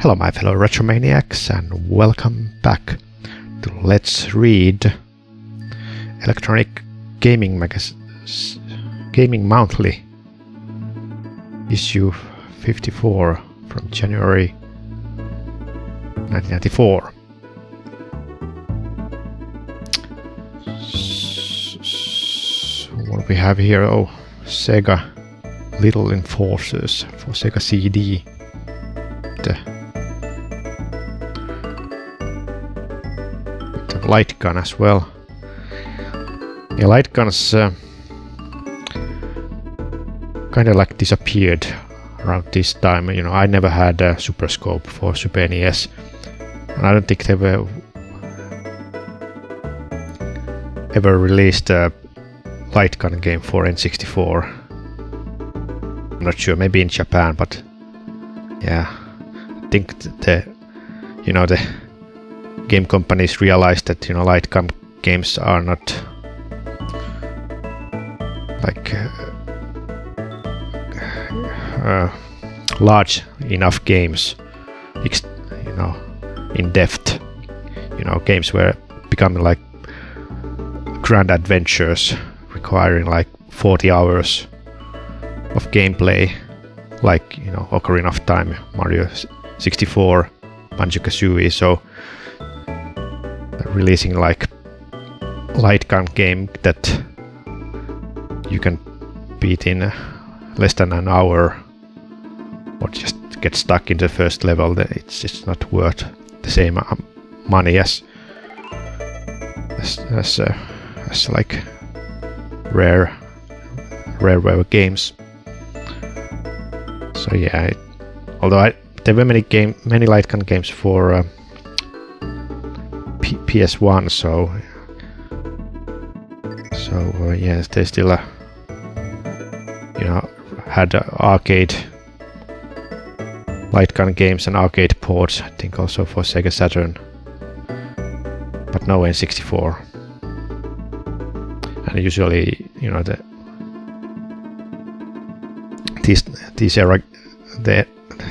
Hello my fellow Retromaniacs and welcome back to Let's Read Electronic Gaming Gaming Monthly issue 54 from January 1994. What we have here? Oh, Sega Little Enforcers for Sega CD. The light gun as well. Yeah, light guns kind of like disappeared around this time. You know, I never had a Super Scope for Super NES, and I don't think they were ever released a light gun game for N64. I'm not sure, maybe in Japan, but yeah, I think the game companies realized that light gun games are not like large enough games, in depth. Games were becoming like grand adventures requiring like 40 hours of gameplay, like Ocarina of Time, Mario 64, Banjo-Kazooie. So releasing like light gun game that you can beat in less than an hour or just get stuck in the first level, it's just not worth the same money as like rare games. So yeah, although there were many light gun games for PS1, so yes, they still had arcade light gun games and arcade ports, I think also for Sega Saturn, but no N64. And usually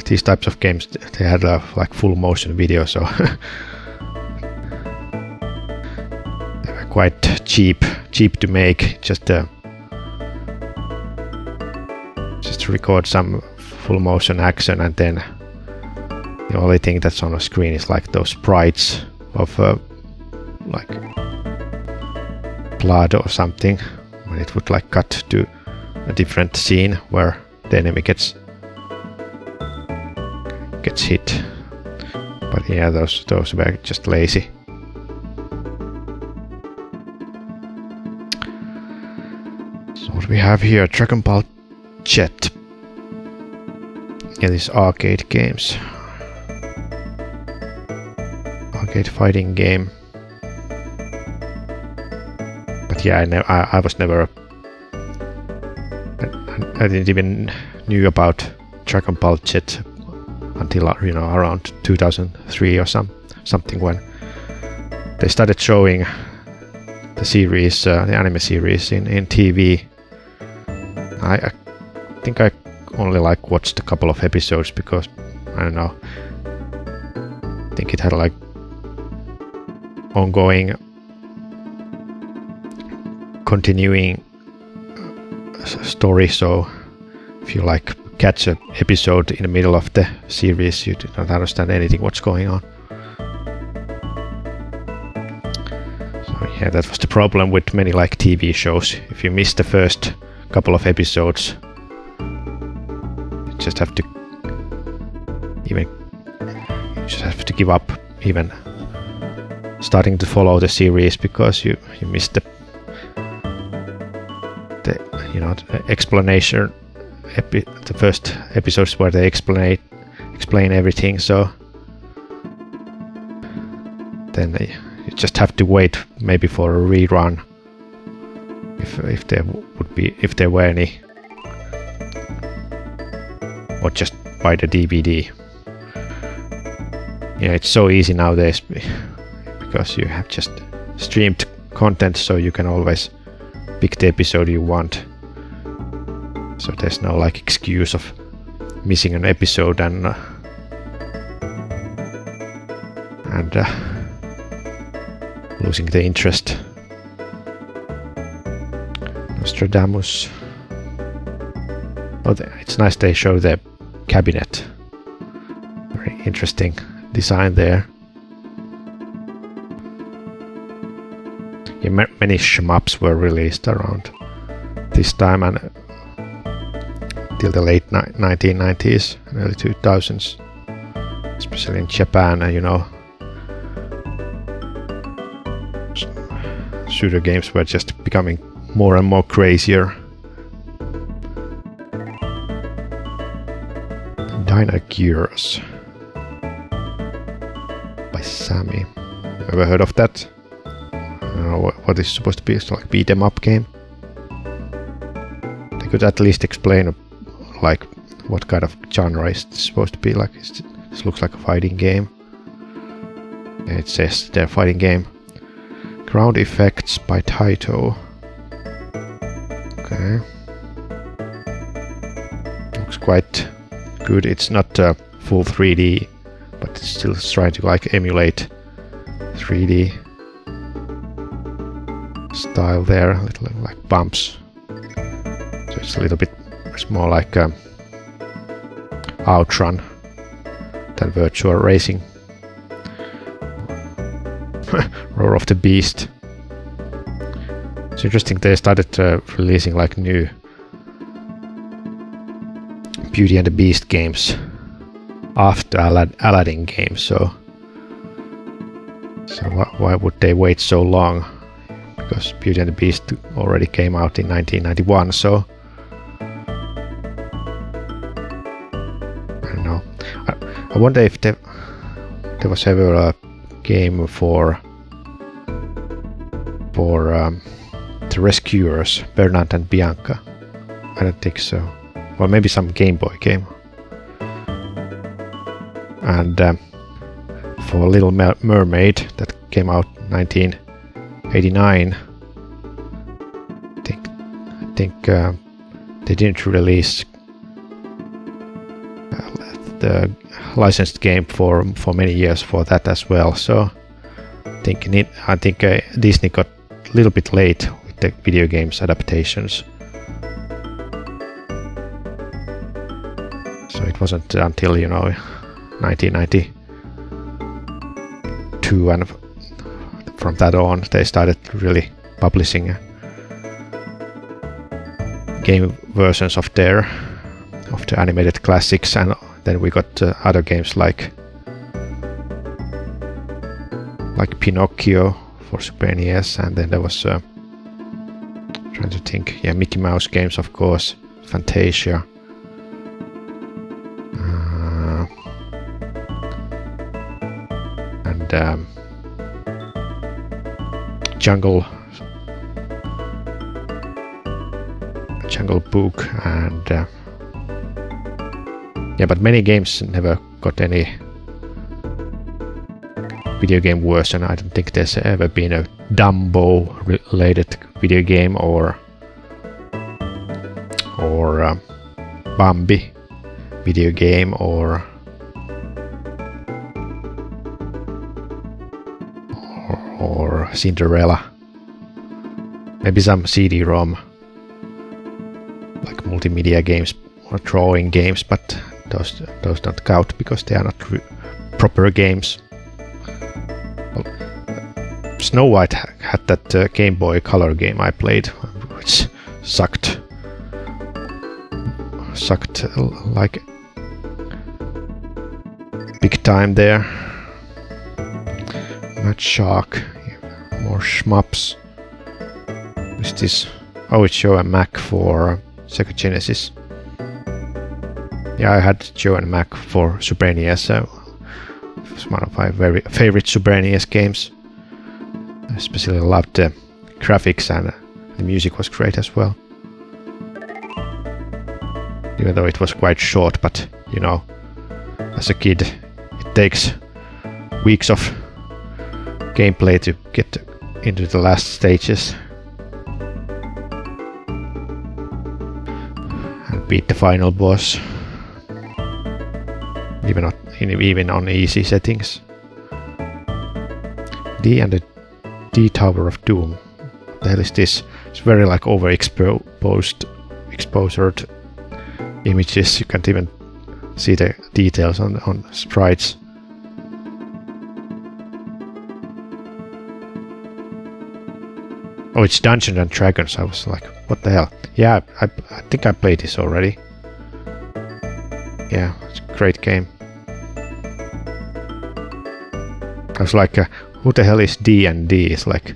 these types of games, they had like full motion video, so they were quite cheap to make. Just to record some full motion action, and then the only thing that's on the screen is like those sprites of like blood or something, when it would like cut to a different scene where the enemy gets hit. But yeah, those were just lazy. So what we have here, Dragon Ball Jet. Yeah, these arcade games, arcade fighting game. But yeah, I was never. I didn't even knew about Dragon Ball Jet until around 2003 or something, when they started showing the series, the anime series in TV. I think I only like watched a couple of episodes because I don't know. I think it had like ongoing, continuing story. So if you like catch an episode in the middle of the series, you do not understand anything what's going on. So yeah, that was the problem with many like TV shows. If you miss the first couple of episodes, you just have to give up even starting to follow the series, because you missed the explanation, the first episodes where they explain everything. So then you just have to wait maybe for a rerun if there were any, or just buy the DVD. Yeah, it's so easy nowadays because you have just streamed content, so you can always pick the episode you want. So there's no like excuse of missing an episode and and losing the interest. Nostradamus. Oh, it's nice they show the cabinet. Very interesting design there. Yeah, many shmups were released around this time and till the late 1990s and early 2000s, especially in Japan. You know, shooter games were just becoming more and more crazier. Dino Gears by Sammy. Ever heard of that? I don't know what it's supposed to be. It's like beat 'em up game. They could at least explain like what kind of genre it's supposed to be. Like this looks like a fighting game. It says their fighting game. Ground Effects by Taito. Okay. Looks quite good. It's not full 3D, but it's still trying to like emulate 3D style there. A little like bumps. So it's a little bit. It's more like Outrun than virtual racing. Roar of the Beast. It's interesting they started releasing like new Beauty and the Beast games after Aladdin games. So why would they wait so long? Because Beauty and the Beast already came out in 1991. So I don't know. I wonder if there was ever a game for the Rescuers, Bernard and Bianca. I don't think so. Well, maybe some Game Boy game. And for Little Mermaid that came out 1989. I think they didn't release the licensed game for many years for that as well. So I think Disney got a little bit late with the video games adaptations. So it wasn't until 1992 and from that on they started really publishing game versions of the animated classics, and then we got other games like Pinocchio for Super NES, and then there was trying to think, Mickey Mouse games, of course, Fantasia. And Jungle Book, and but many games never got any video game version. I don't think there's ever been a Dumbo related video game or Bambi video game or Cinderella. Maybe some CD-ROM like multimedia games or drawing games, but those don't count because they are not proper games. Well, Snow White had that Game Boy Color game I played, which sucked like big time there. Mad Shark, more shmups. Is this? Oh, it's Joe and Mac for Sega Genesis. Yeah, I had Joe and Mac for Super NES, so it was one of my very favorite Super NES games. I especially loved the graphics, and the music was great as well. Even though it was quite short, but as a kid, it takes weeks of gameplay to get into the last stages and beat the final boss, even on easy settings. D and the D Tower of Doom. What the hell is this? It's very like exposed images. You can't even see the details on sprites. Oh, it's Dungeons and Dragons. I was like, what the hell? Yeah, I think I played this already. Yeah, it's a great game. I was like, who the hell is D&D? It's like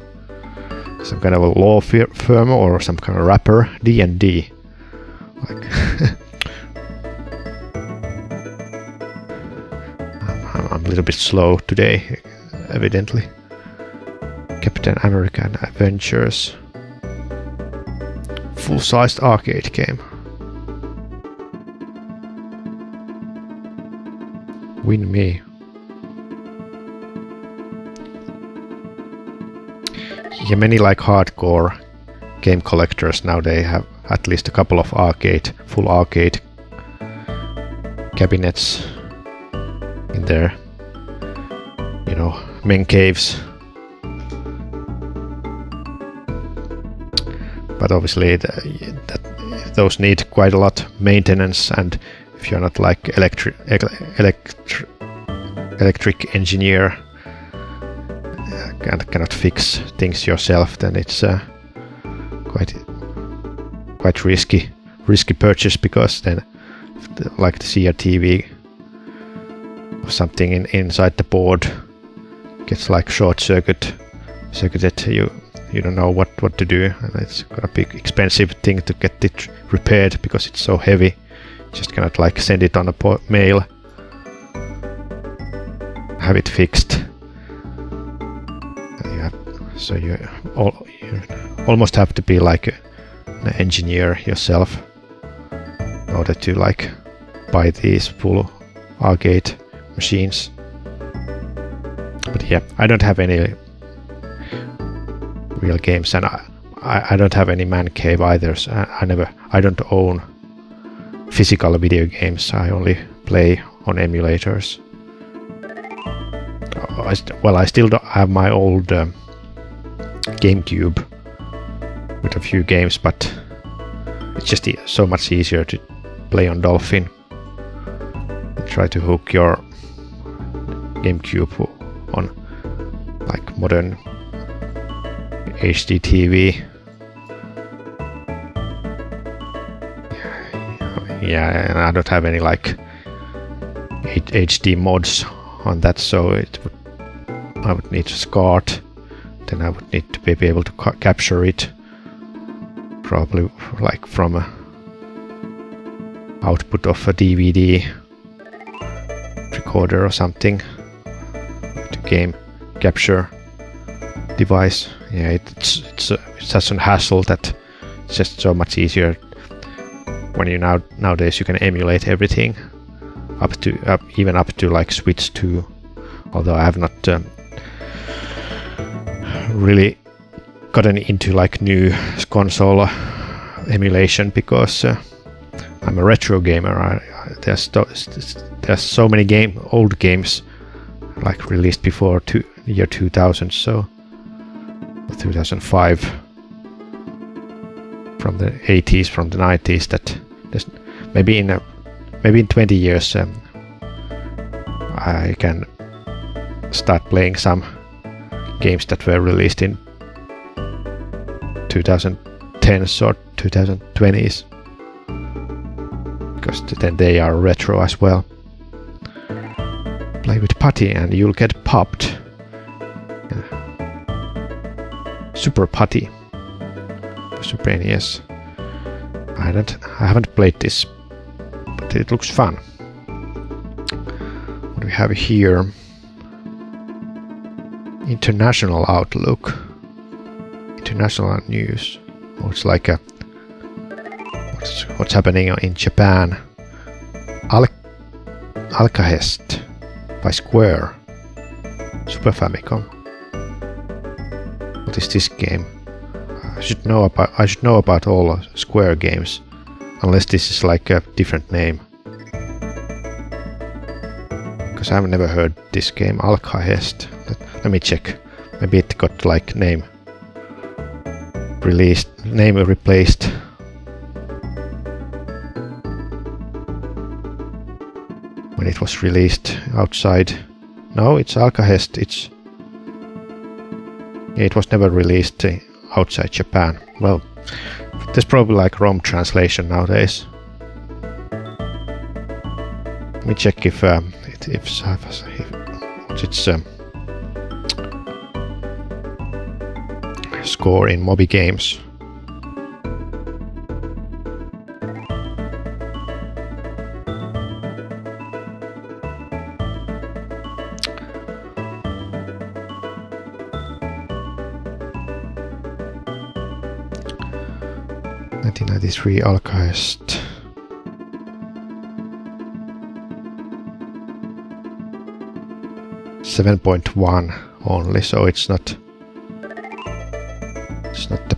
some kind of a law firm or some kind of rapper. D&D. Like I'm a little bit slow today, evidently. Captain American Adventures. Full-sized arcade game. Win me. Yeah, many like hardcore game collectors now, they have at least a couple of full arcade cabinets in their, you know, men caves. But obviously those need quite a lot of maintenance, and if you're not like electric engineer and cannot fix things yourself, then it's quite risky purchase, because then like the CRTV or something inside the board gets like circuited, you don't know what to do, and it's a big expensive thing to get it repaired because it's so heavy. Just cannot like send it on a mail, have it fixed. So you almost have to be like an engineer yourself in order to like buy these full arcade machines. But yeah, I don't have any real games, and I don't have any man cave either. So I don't own physical video games. I only play on emulators. I still don't have my old GameCube with a few games, but it's just so much easier to play on Dolphin. Try to hook your GameCube on like modern HD TV. Yeah, and I don't have any like HD mods on that, so I would need a SCART. Then I would need to be able to capture it, probably like from a output of a DVD recorder or something, to game capture device. Yeah, it's such a hassle that it's just so much easier when you nowadays you can emulate everything even up to like Switch 2. Although I have not really gotten into like new console emulation, because I'm a retro gamer. There's so many old games like released before year 2000, so 2005, from the 80s, from the 90s, that there's maybe in 20 years I can start playing some games that were released in 2010s or 2020s, because then they are retro as well. Play with putty and you'll get popped. Super putty. Super NES. I haven't played this, but it looks fun. What do we have here? International Outlook. International news. Oh, it's like what's happening in Japan. Alcahest by Square. Super Famicom. What is this game? I should know about all Square games, unless this is like a different name, because I've never heard this game. Alcahest. Let me check. Maybe it got like name replaced. When it was released outside. No, it's Alcahest. It was never released outside Japan. Well, there's probably like ROM translation nowadays. Let me check if what's its score in Moby Games. '93 Alcahest. .1 only, so it's not the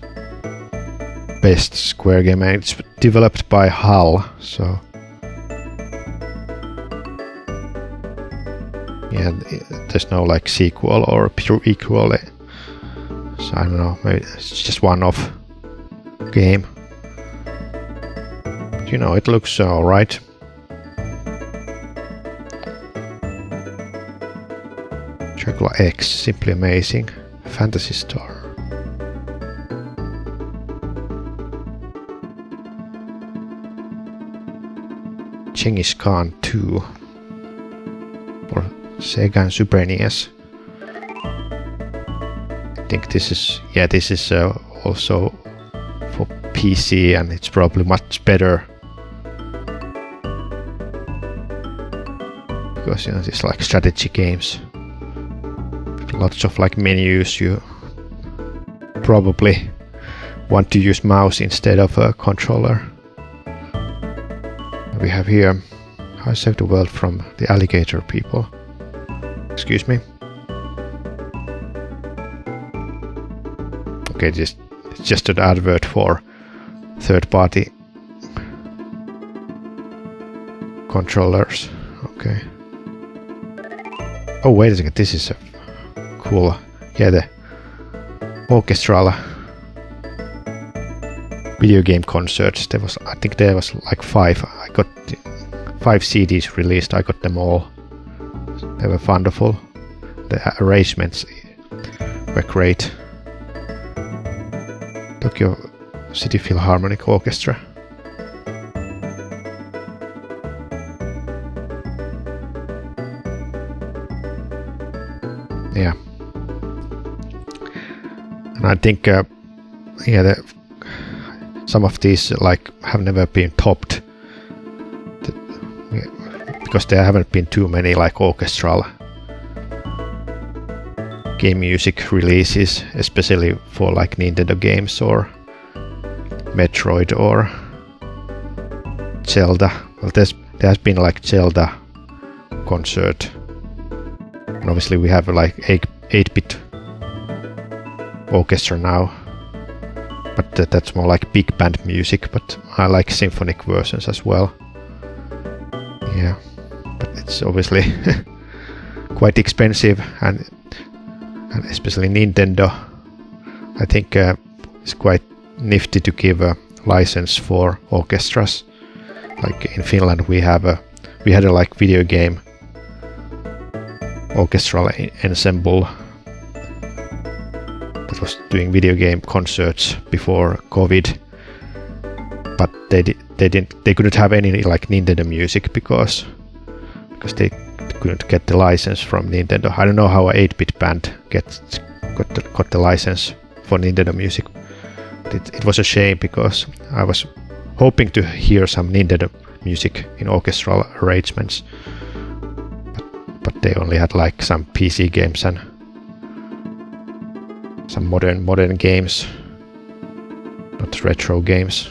best Square game, and it's developed by HAL, so yeah, there's no like sequel or prequel, so I don't know, maybe it's just one-off game. You know, it looks alright. Dracula X, simply amazing. Fantasy Star. Genghis Khan 2 for Sega and Super NES. I think this is also for PC, and it's probably much better because, you know, it's like strategy games. Lots of like menus. You probably want to use mouse instead of a controller. We have here how to save the world from the alligator people. Excuse me. Okay, it's just an advert for third-party controllers. Okay. Oh, wait a second. This is a cool. Yeah, the orchestral video game concerts. I think there was like 5. I got 5 CDs released. I got them all. They were wonderful. The arrangements were great. Tokyo City Philharmonic Orchestra. Yeah. And I think some of these like have never been topped because there haven't been too many like orchestral game music releases, especially for like Nintendo games or Metroid or Zelda. Well, there has been like Zelda concert, and obviously we have like 8-bit orchestra now, but that's more like big band music, but I like symphonic versions as well. Yeah, but it's obviously quite expensive, and especially Nintendo, I think it's quite nifty to give a license for orchestras. Like in Finland we had a like video game orchestral ensemble that was doing video game concerts before COVID, but they couldn't have any like Nintendo music because they couldn't get the license from Nintendo. I don't know how a 8-bit band got the license for Nintendo music. It was a shame because I was hoping to hear some Nintendo music in orchestral arrangements, but they only had like some PC games and some modern games, not retro games.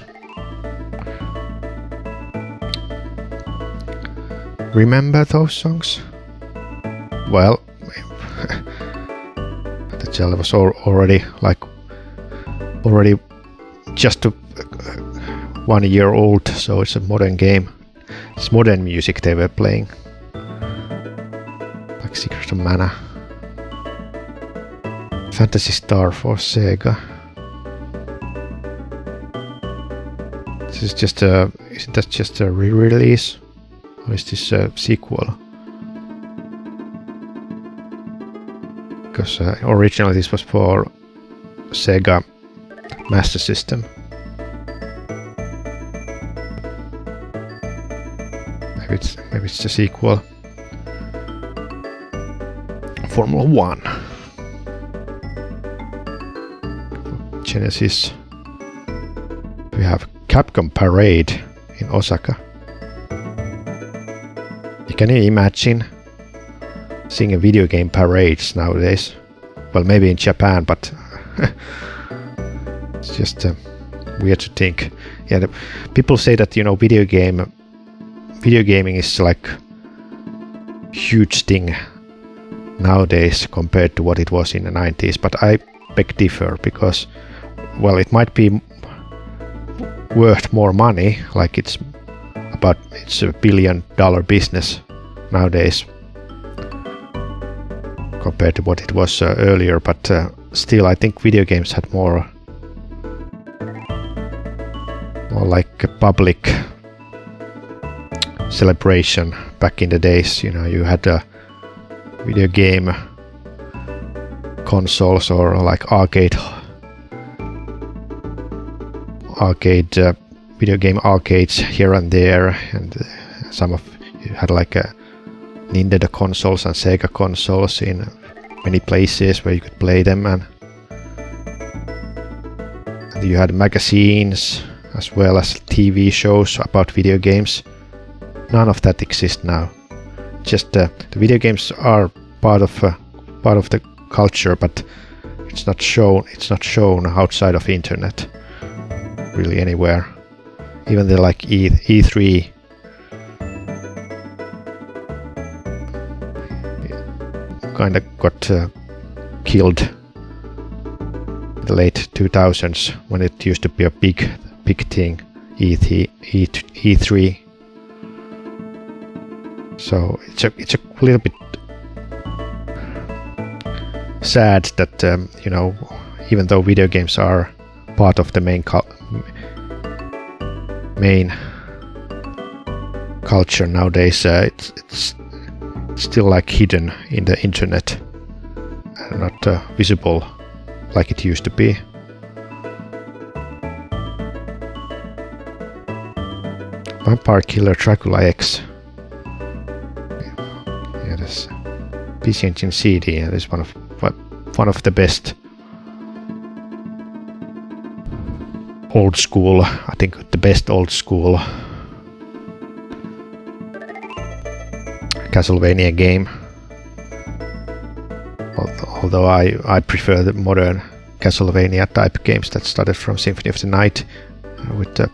Remember those songs? Well, the Zelda was already just 1 year old, so it's a modern game. It's modern music they were playing, like Secret of Mana. Fantasy Star for Sega. This is just a... Isn't that just a re-release? Or is this a sequel? Because originally this was for Sega Master System. Maybe it's the sequel. Formula 1. Genesis. We have Capcom Parade in Osaka. Can you imagine seeing a video game parades nowadays? Well, maybe in Japan, but it's just weird to think. Yeah, people say that, you know, video gaming is like huge thing nowadays compared to what it was in the 90s, but I beg differ, because, well, it might be worth more money, like it's a $1 billion business nowadays compared to what it was earlier, but still I think video games had more like a public celebration back in the days. You know, you had video game consoles or like arcade video game arcades here and there, and you had like a Nintendo consoles and Sega consoles in many places where you could play them, and you had magazines as well as TV shows about video games. None of that exists now. Just the video games are part of the culture, but it's not shown outside of internet really anywhere. Even the like E3 kind of got killed in the late 2000s when it used to be a big thing, E3. So it's a little bit sad that you know, even though video games are part of the main culture nowadays, it's still like hidden in the internet and not visible like it used to be. Vampire Killer Dracula X. Yeah, this PC Engine CD, and it's one of the best old school, I think the best old school Castlevania game. Although I prefer the modern Castlevania type games that started from Symphony of the Night with the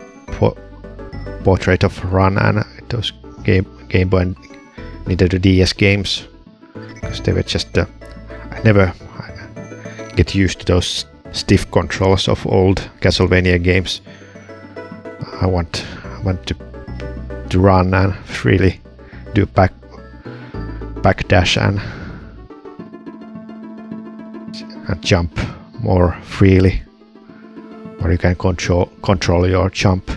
Portrait of Ran and those Game Boy and Nintendo DS games, because they were just I never get used to those stiff controls of old Castlevania games. I want to run and really do backdash and jump more freely, or you can control your jump.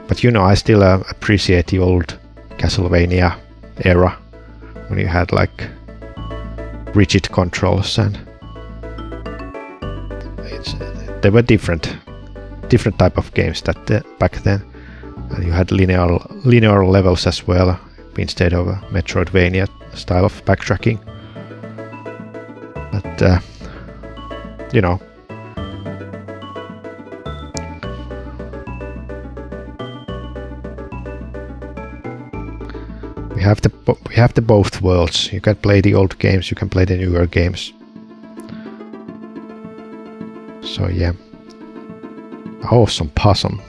But you know, I still appreciate the old Castlevania era when you had like rigid controls, and they were different type of games that back then, and you had linear levels as well instead of a Metroidvania style of backtracking. But you know, we have the both worlds. You can play the old games, you can play the newer games. So yeah, awesome possum.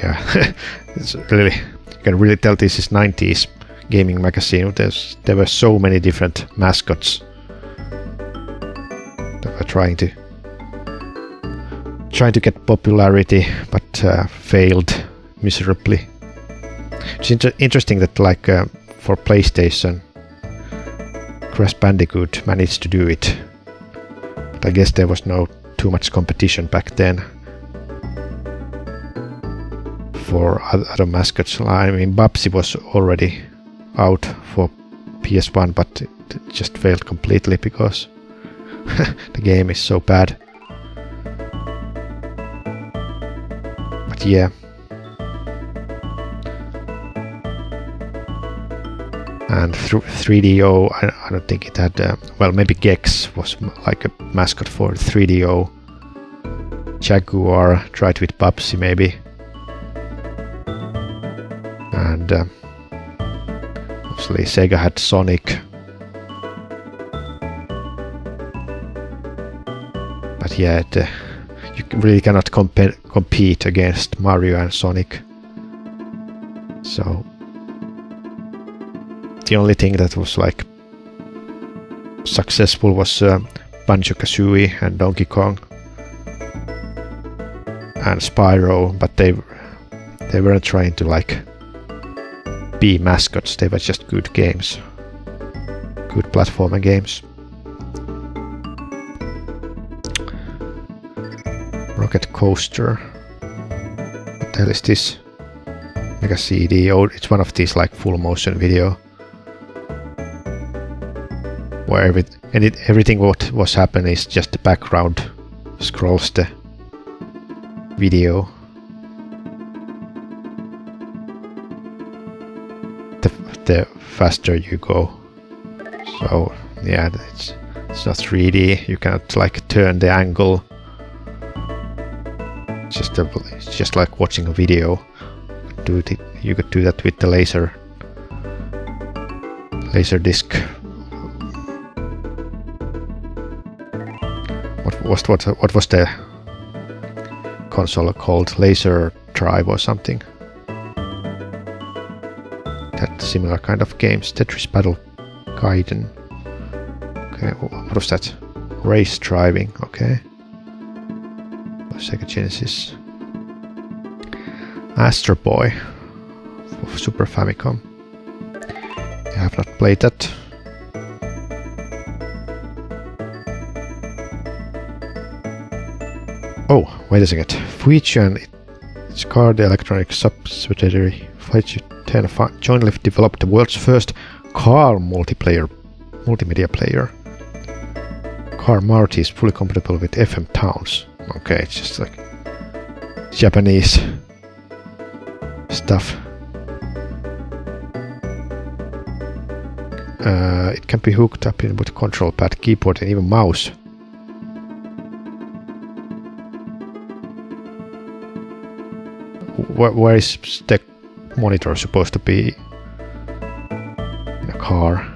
Yeah, it's really, you can really tell this is 90s gaming magazine. There were so many different mascots that were trying to get popularity, but failed miserably. It's interesting that like for PlayStation, Crash Bandicoot managed to do it. But I guess there was no too much competition back then for other mascots. I mean, Bubsy was already out for PS1, but it just failed completely because the game is so bad. But yeah. And 3DO, I don't think it had, well, maybe Gex was like a mascot for 3DO. Jaguar tried with Bubsy maybe. And obviously Sega had Sonic. But yeah, you really cannot compete against Mario and Sonic. So the only thing that was like successful was Banjo-Kazooie and Donkey Kong and Spyro, but they weren't trying to like be mascots. They were just good games, good platforming games. Rocket Coaster. What the hell is this? Mega CD. Oh, it's one of these like full motion video where everything what was happening is just the background scrolls the video. The faster you go. So yeah, it's not 3D. You cannot like turn the angle. It's just like watching a video. You could do that with the laser disc. What was the console called? Laser Drive or something? That similar kind of games. Tetris Battle Gaiden. Okay, what was that? Race Driving. Okay. Sega Genesis. Astro Boy for Super Famicom. I have not played that. Oh, wait a second. Fuji and its car, the electronic subsidiary Fuji 10 jointly developed the world's first car multimedia player. Car Marty is fully compatible with FM towns. Okay, it's just like Japanese stuff. It can be hooked up in with control pad, keyboard, and even mouse. Where is the monitor supposed to be in a car?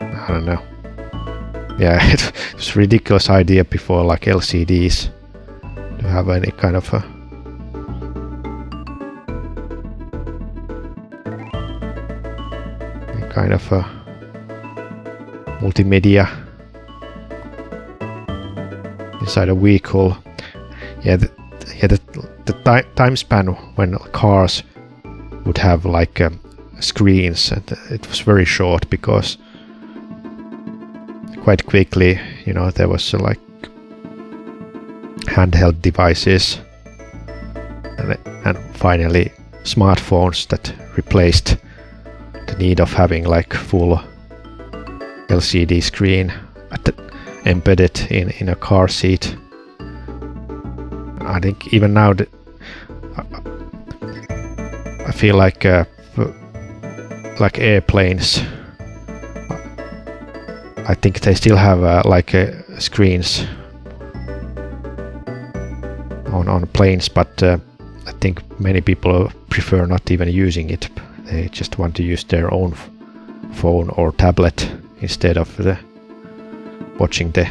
I don't know. Yeah, it was a ridiculous idea before like LCDs to have any kind of a multimedia inside a vehicle. Yeah, the time span when cars would have like screens, and it was very short because quite quickly, you know, there was like handheld devices and finally smartphones that replaced the need of having like full LCD screen embedded in a car seat. I think even now I feel like airplanes, I think they still have screens on planes, but I think many people prefer not even using it. They just want to use their own phone or tablet instead of watching the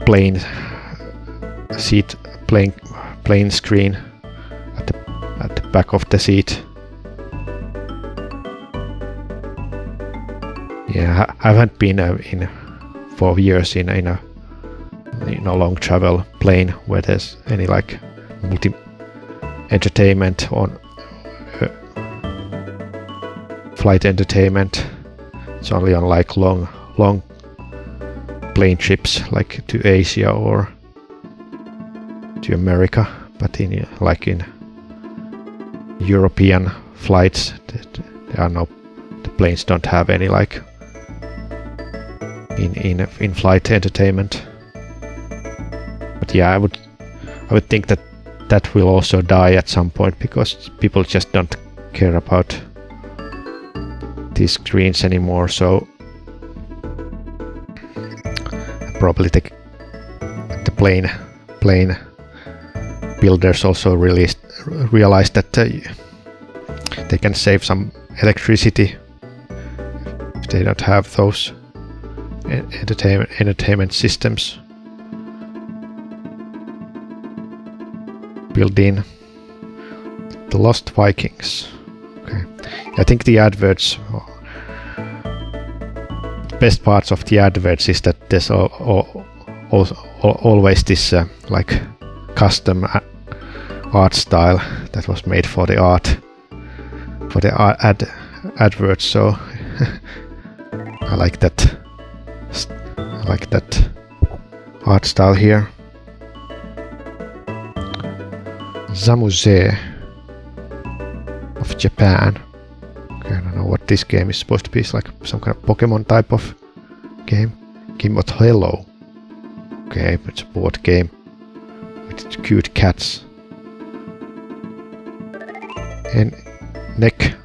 plane screen at the back of the seat. Yeah, I haven't been in for years in a long travel plane where there's any like multi entertainment on flight entertainment. It's only on like long plane trips, like to Asia or to America. But in European flights, there are no. The planes don't have any like in flight entertainment. But yeah, I would think that will also die at some point because people just don't care about these screens anymore. So probably the plane builders also realized that they can save some electricity if they don't have those entertainment systems built in. The Lost Vikings. Okay, I think the adverts. Best parts of the adverts is that there's always this like custom art style that was made for the adverts. So I like that. I like that art style here. Zamuse of Japan. Okay, I don't know what this game is supposed to be. It's like some kind of Pokemon type of game. Game of Hello. Okay, it's a board game with cute cats. And NEC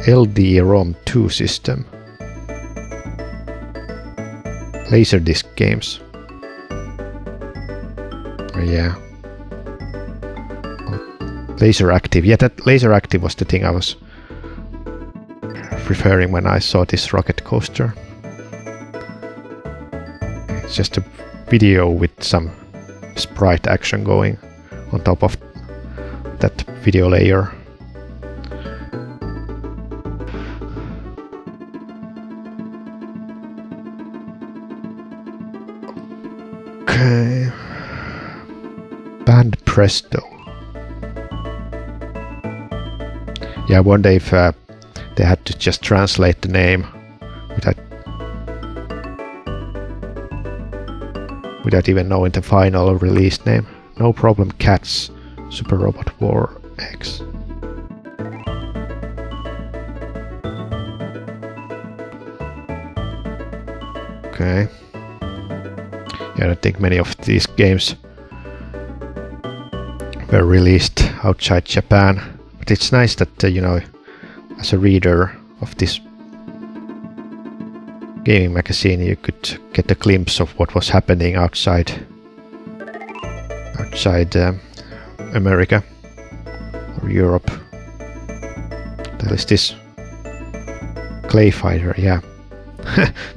LD-ROM 2 system. Laserdisc games. Oh, yeah. Laser Active. Yeah, that Laser Active was the thing I was referring when I saw this rocket coaster. It's just a video with some sprite action going on top of that video layer. Okay. Band Presto. Yeah, I wonder if they had to just translate the name without even knowing the final release name. No Problem Cats, Super Robot War X. Okay. Yeah, I don't think many of these games were released outside Japan. But it's nice that, you know, as a reader of this gaming magazine, you could get a glimpse of what was happening outside America or Europe. There is this Clay Fighter, yeah.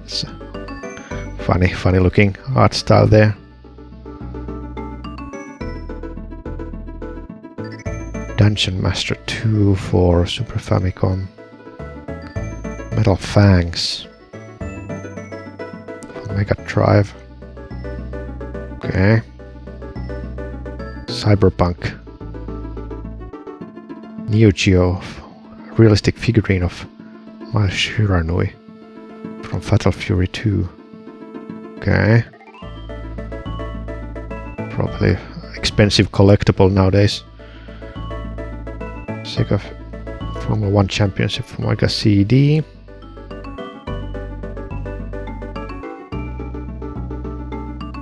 It's a funny looking art style there. Dungeon Master 2 for Super Famicom. Metal Fangs for Mega Drive. Okay. Cyberpunk. Neo Geo, realistic figurine of Miles Shiranui from Fatal Fury 2. Okay. Probably expensive collectible nowadays. Sega Formula 1 Championship for Mega CD.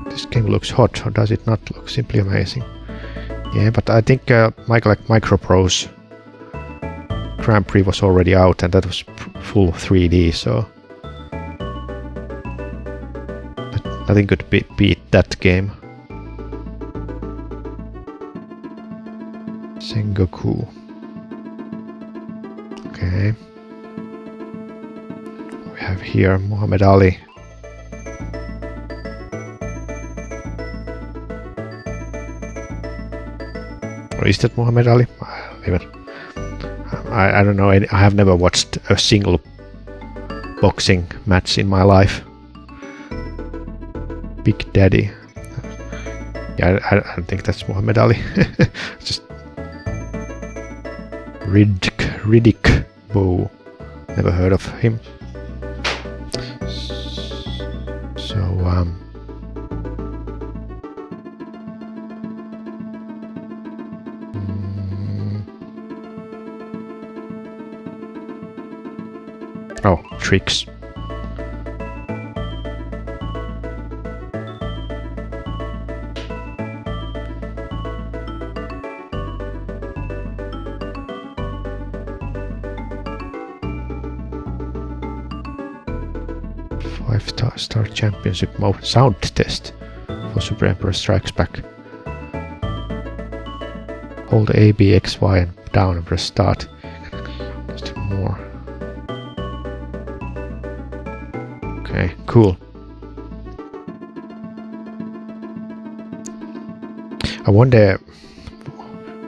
This game looks hot, or does it not look simply amazing? Yeah, but I think Microprose Grand Prix was already out and that was full 3D, so nothing could beat that game. Sengoku. Okay. We have here Muhammad Ali. Or is that Muhammad Ali? I don't know. I have never watched a single boxing match in my life. Big Daddy. Yeah, I don't think that's Muhammad Ali. Just Riddick Bowe Never heard of him. So oh, tricks. Five-star championship mode sound test for Super Emperor Strikes Back. Hold A, B, X, Y and down and press start. Just more. Okay, cool. I wonder,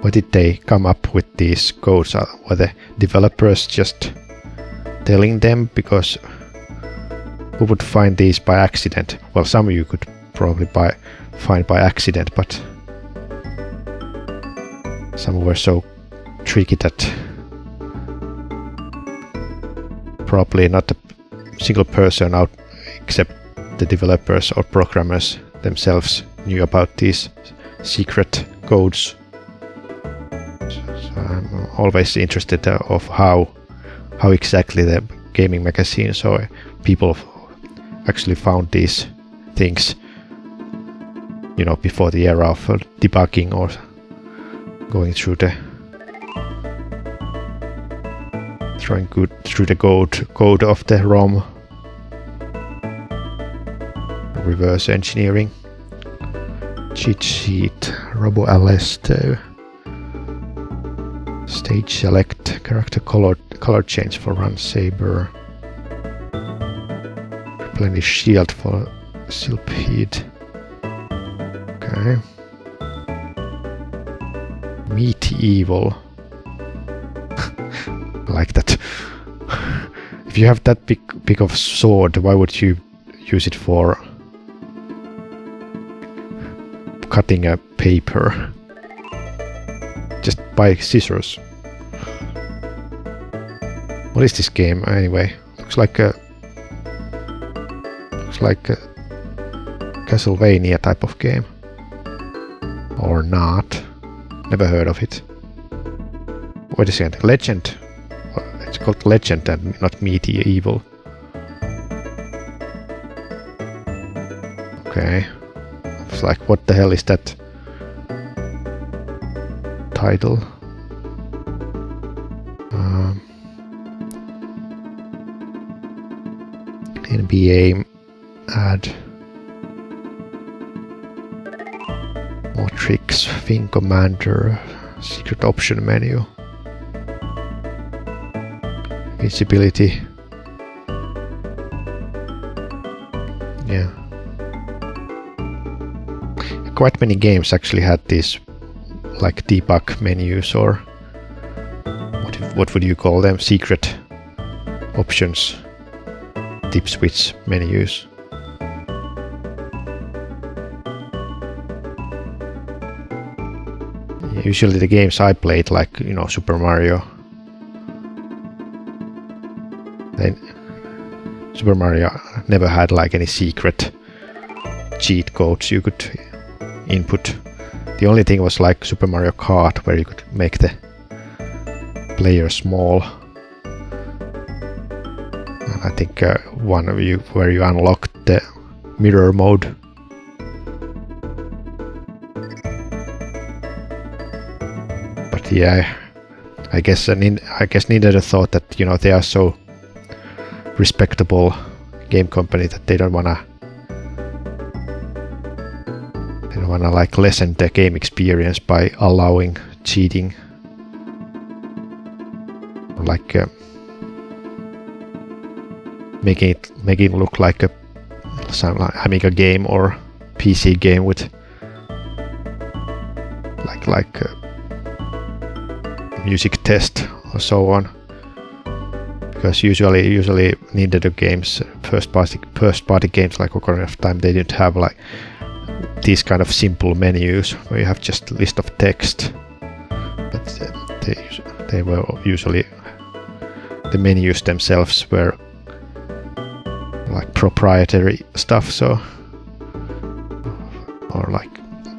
why did they come up with these codes? Were the developers just telling them? Because who would find these by accident? Well, some of you could probably find by accident, but some were so tricky that probably not a single person out except the developers or programmers themselves knew about these secret codes. So I'm always interested of how exactly the gaming magazines or people actually found these things, you know, before the era of debugging or going through the through the code of the ROM, reverse engineering, cheat sheet, Robo Alesto, stage select, character color change for Run Saber, replenish shield for Silpheed. Okay. Medieval. Like that. If you have that big of sword, why would you use it for cutting a paper? Just buy scissors. What is this game anyway? Looks like a Castlevania type of game. Or not. Never heard of it. Wait a second. Legend. It's called Legend and not Medieval. Okay. It's like, what the hell is that title? NBA ad. More tricks. Fin Commander. Secret option menu. Visibility. Yeah. Quite many games actually had these like debug menus, or what would you call them? Secret options. Tip switch menus. Usually the games I played, like, you know, Super Mario. Then Super Mario never had like any secret cheat codes you could input. The only thing was like Super Mario Kart, where you could make the player small. And I think one of you where you unlocked the mirror mode. But yeah, I guess Nintendo thought that, you know, they are so respectable game company that they don't wanna like lessen the game experience by allowing cheating, like making it look like having a game or PC game with like music test or so on. Because usually Nintendo games, first party games like Ocarina of Time, they didn't have like these kind of simple menus where you have just a list of text. But they were usually the menus themselves were like proprietary stuff, so or like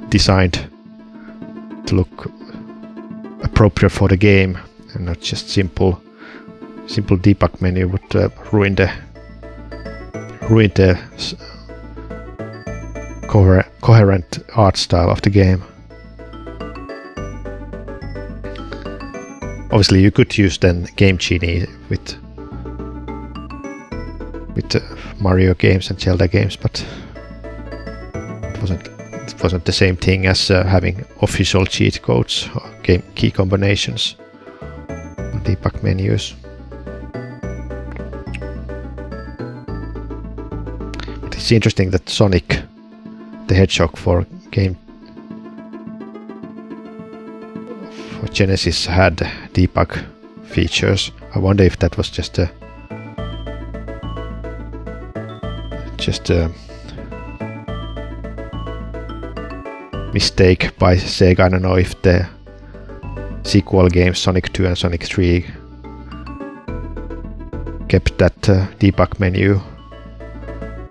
designed to look appropriate for the game and not just simple debug menu would ruin the coherent art style of the game. Obviously, you could use then Game Genie with Mario games and Zelda games, but it wasn't the same thing as having official cheat codes or game key combinations or debug menus. But it's interesting that Sonic the Hedgehog for Genesis had debug features. I wonder if that was just a mistake by Sega. I don't know if the sequel games Sonic 2 and Sonic 3 kept that debug menu.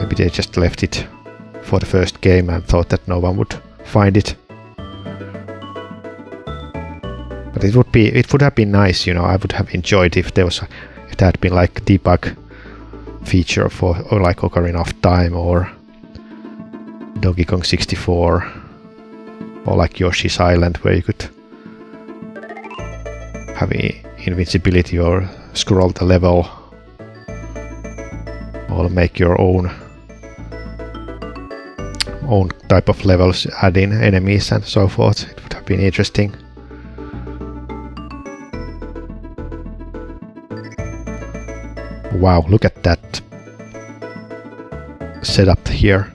Maybe they just left it for the first game and thought that no one would find it. But it would have been nice, you know. I would have enjoyed if there had been like a debug feature for or like Ocarina of Time or Donkey Kong 64 or like Yoshi's Island, where you could have invincibility or scroll the level or make your own type of levels, add in enemies and so forth. It would have been interesting. Wow, look at that setup here.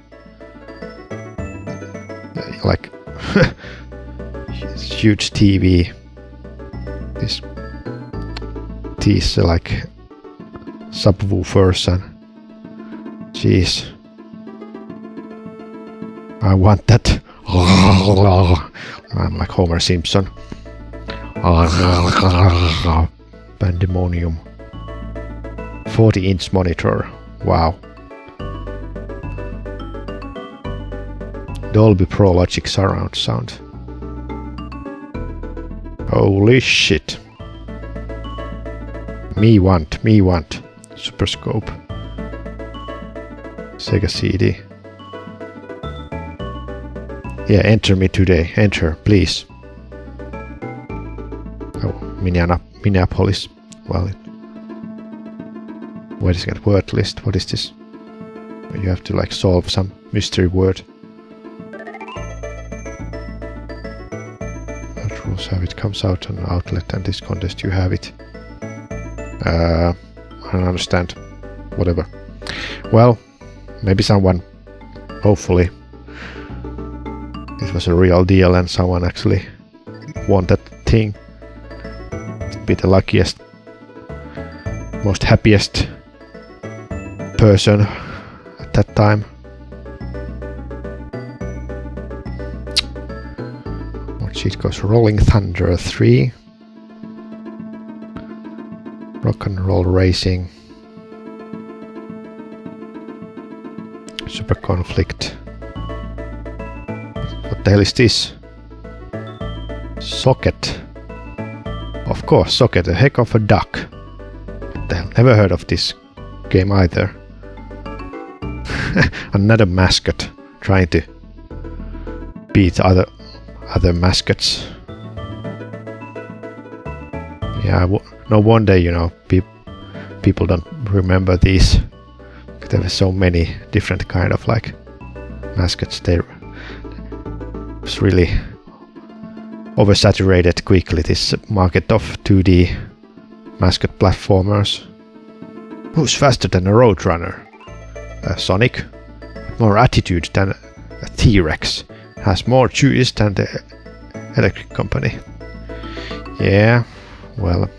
Like huge TV. These like subwoofers and jeez. I want that. I'm like Homer Simpson. Pandemonium. 40-inch monitor. Wow. Dolby Pro Logic surround sound. Holy shit. Me want. Super Scope. Sega CD. Yeah, enter me today. Enter, please. Oh, Minneapolis. Well, wait a second. Word list. What is this? You have to like solve some mystery word. What rules have it comes out on an outlet and this contest you have it. I don't understand. Whatever. Well, maybe someone, hopefully, it was a real deal and someone actually won that thing. It'd be the luckiest, most happiest person at that time. What sheet goes? Rolling Thunder 3. Rock and Roll Racing. Super Conflict. What the hell is this? Socket. Of course, Socket, a heck of a duck. What the hell? Never heard of this game either. Another mascot trying to beat other mascots. Yeah, no wonder, you know, people don't remember these. There were so many different kind of like mascots. There was really oversaturated quickly this market of 2D mascot platformers. Who's faster than a Roadrunner? Sonic. More attitude than a T-Rex. Has more juice than the Electric Company. Yeah, well,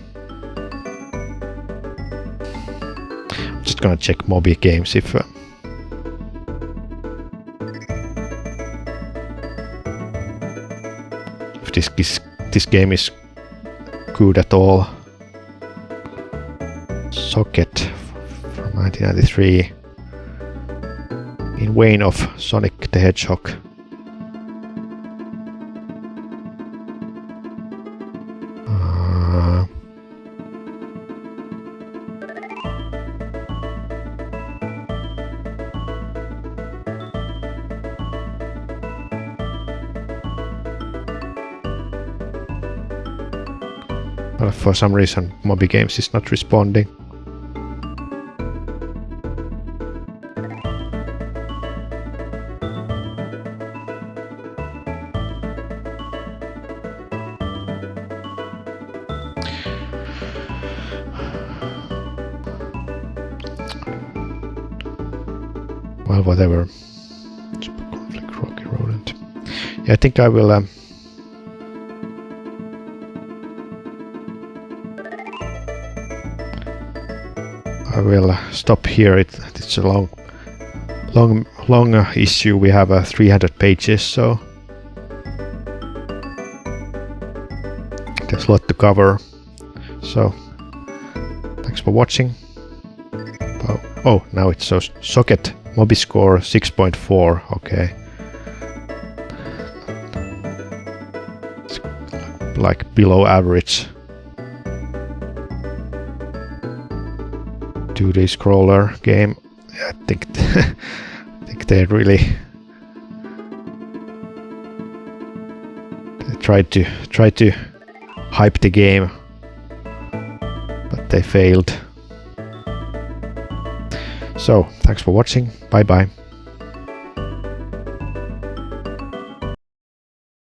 I'm just gonna check Moby Games if this game is good at all. Socket from 1993 in vein of Sonic the Hedgehog. Well, for some reason, Moby Games is not responding. Well, whatever. Conflict, Rocky Rodent. Yeah, I think I will. I will stop here. It's a long issue. We have 300 pages, so there's a lot to cover. So thanks for watching. Oh, now it shows Socket Moby score 6.4. Okay, it's like below average. 2D scroller game. I think they really tried to hype the game, but they failed. So thanks for watching. Bye bye.